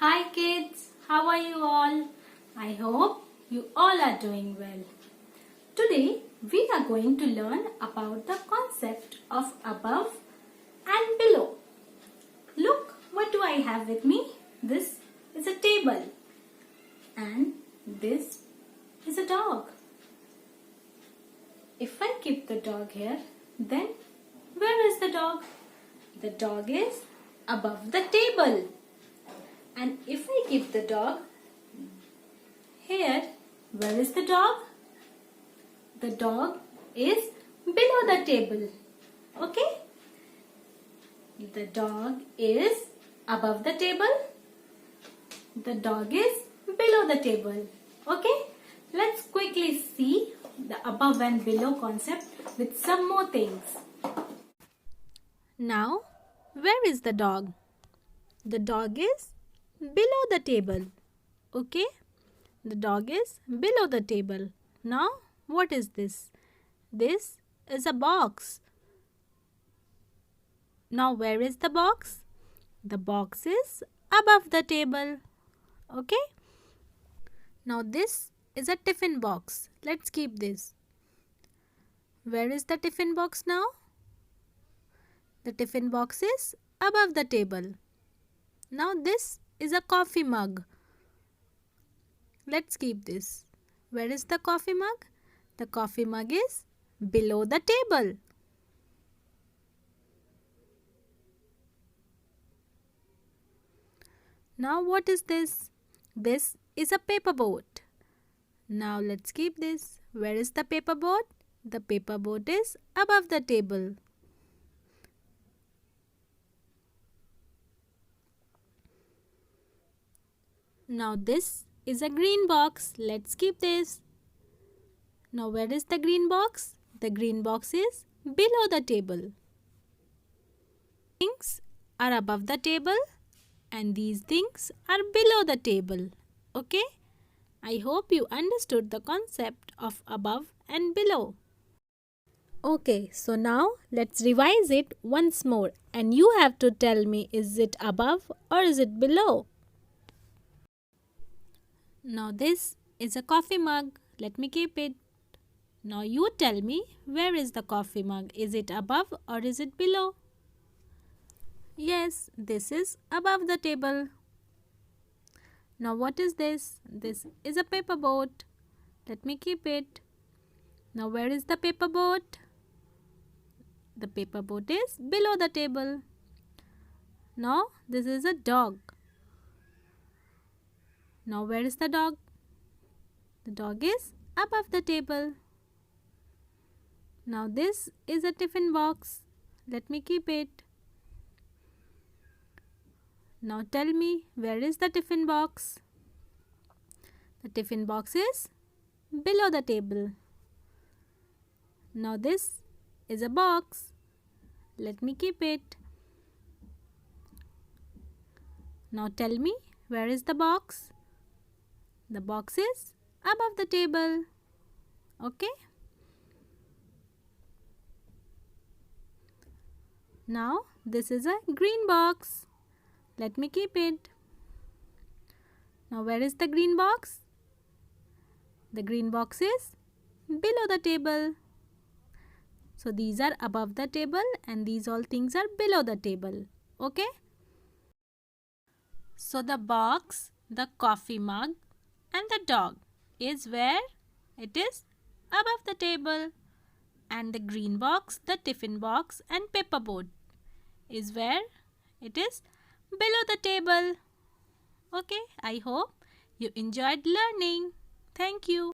Hi kids, how are you all? I hope you all are doing well. Today we are going to learn about the concept of above and below. Look, what do I have with me? This is a table and this is a dog. If I keep the dog here, then where is the dog? The dog is above the table. And if I keep the dog here, where is the dog? The dog is below the table. Okay? The dog is above the table. The dog is below the table. Okay? Let's quickly see the above and below concept with some more things. Now, where is the dog? The dog is below the table. Okay? The dog is below the table. Now, what is this? This is a box. Now, where is the box? The box is above the table. Okay? Now, this is a tiffin box. Let's keep this. Where is the tiffin box now? The tiffin box is above the table. Now, this is a coffee mug. Let's keep this. Where is the coffee mug? The coffee mug is below the table. Now what is this? This is a paper boat. Now let's keep this. Where is the paper boat? The paper boat is above the table. Now this is a green box. Let's keep this. Now where is the green box? The green box is below the table. Things are above the table and these things are below the table. Okay? I hope you understood the concept of above and below. Okay, so now let's revise it once more and you have to tell me, is it above or is it below? Now this is a coffee mug. Let me keep it. Now you tell me, where is the coffee mug? Is it above or is it below? Yes, this is above the table. Now what is this? This is a paper boat. Let me keep it. Now where is the paper boat? The paper boat is below the table. Now this is a dog. Now where is the dog? The dog is above the table. Now this is a tiffin box. Let me keep it. Now tell me, where is the tiffin box? The tiffin box is below the table. Now this is a box. Let me keep it. Now tell me, where is the box? The box is above the table. Okay? Now this is a green box. Let me keep it. Now where is the green box? The green box is below the table. So these are above the table and these all things are below the table. Okay? So the box, the coffee mug and the dog is where? It is above the table. And the green box, the tiffin box and paper boat is where? It is below the table. Okay, I hope you enjoyed learning. Thank you.